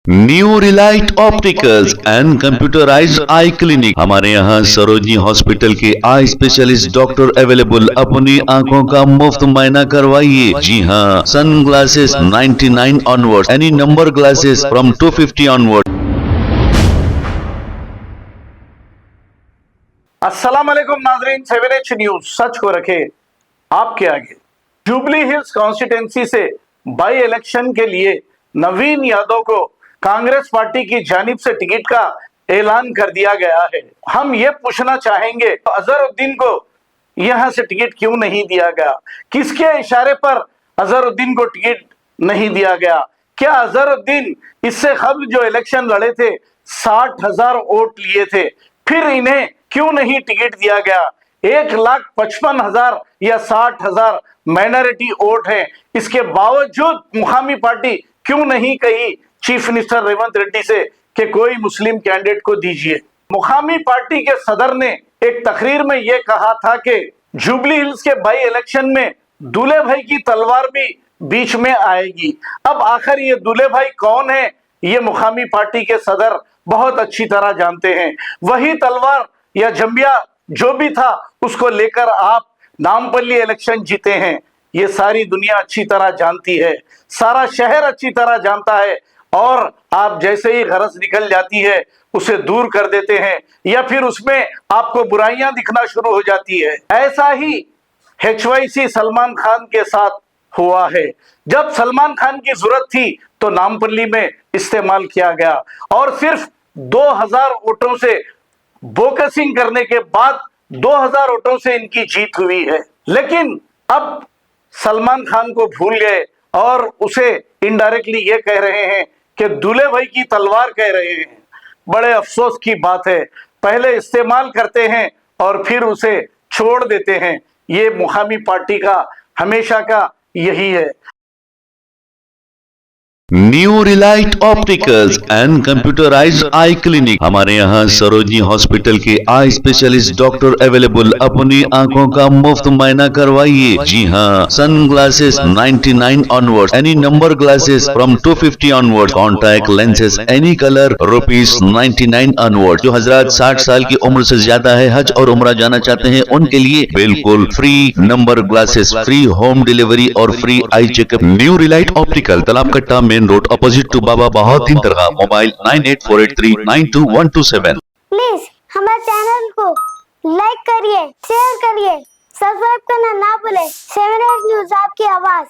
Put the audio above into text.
New Relight opticals and computerised I clinic. हमारे यहाँ Sarojini hospital के आई स्पेशलिस्ट डॉक्टर अवेलेबल। अपनी आंखों का मुफ्त मुआयना करवाइए। जी हाँ, sun glasses 99 onward, any number glasses from 250 onward. अस्सलाम वालेकुम नाजरीन, 7H न्यूज सच को रखे आपके आगे। जुबली हिल्स कॉन्स्टिट्यूंसी से बाई इलेक्शन के लिए नवीन यादव को कांग्रेस पार्टी की जानिब से टिकट का ऐलान कर दिया गया है। हम ये पूछना चाहेंगे अजहरुद्दीन को यहां से टिकट क्यों नहीं दिया गया? किसके इशारे पर अजहरुद्दीन को टिकट नहीं दिया गया? क्या अजहरुद्दीन इससे कबल जो इलेक्शन लड़े थे 60,000 वोट लिए थे, फिर इन्हें क्यों नहीं टिकट दिया गया? 1,55,000 या 60,000 माइनॉरिटी वोट है, इसके बावजूद मुकामी पार्टी क्यों नहीं कही चीफ मिनिस्टर रेवंत रेड्डी से कि कोई मुस्लिम कैंडिडेट को दीजिए? मुकामी पार्टी के सदर ने एक तकरीर में यह कहा था कि जुबली हिल्स के बाई इलेक्शन में दूल्हे भाई की तलवार भी बीच में आएगी। अब आखिर ये दूल्हे भाई कौन है, ये मुकामी पार्टी के सदर बहुत अच्छी तरह जानते हैं। वही तलवार या जंबिया जो भी था उसको लेकर आप नामपल्ली इलेक्शन जीते हैं, ये सारी दुनिया अच्छी तरह जानती है, सारा शहर अच्छी तरह जानता है। और आप जैसे ही गरज निकल जाती है उसे दूर कर देते हैं या फिर उसमें आपको बुराइयां दिखना शुरू हो जाती है। ऐसा ही HYC सलमान खान के साथ हुआ है। जब सलमान खान की जरूरत थी तो नामपल्ली में इस्तेमाल किया गया और सिर्फ 2000 वोटों से बोकसिंग करने के बाद 2000 वोटों से इनकी जीत हुई है। लेकिन अब सलमान खान को भूल गए और उसे इनडायरेक्टली ये कह रहे हैं कि दूल्हे भाई की तलवार कह रहे हैं। बड़े अफसोस की बात है, पहले इस्तेमाल करते हैं और फिर उसे छोड़ देते हैं। ये मुकामी पार्टी का हमेशा का यही है। New Relight opticals and computerised I clinic. हमारे यहाँ सरोजनी हॉस्पिटल के आई स्पेशलिस्ट डॉक्टर अवेलेबल। अपनी आंखों का मुफ्त मुआयना करवाइए। जी हाँ, sun glasses 99 onward, any number glasses from 250 onward, contact lenses any colour ₹99 onward. जो हजरात 60 साल की उम्र से ज्यादा है, हज और उम्रा जाना चाहते हैं, उनके लिए बिल्कुल free number glasses, free home delivery और free eye checkup. New relight optical, Talab Katta, main road, opposite to Baba Bahauddin Dargah. Mobile 9848392127। Please हमारे चैनल को लाइक करिए, शेयर करिए, सब्सक्राइब करना ना भूले। 7H न्यूज आपकी आवाज।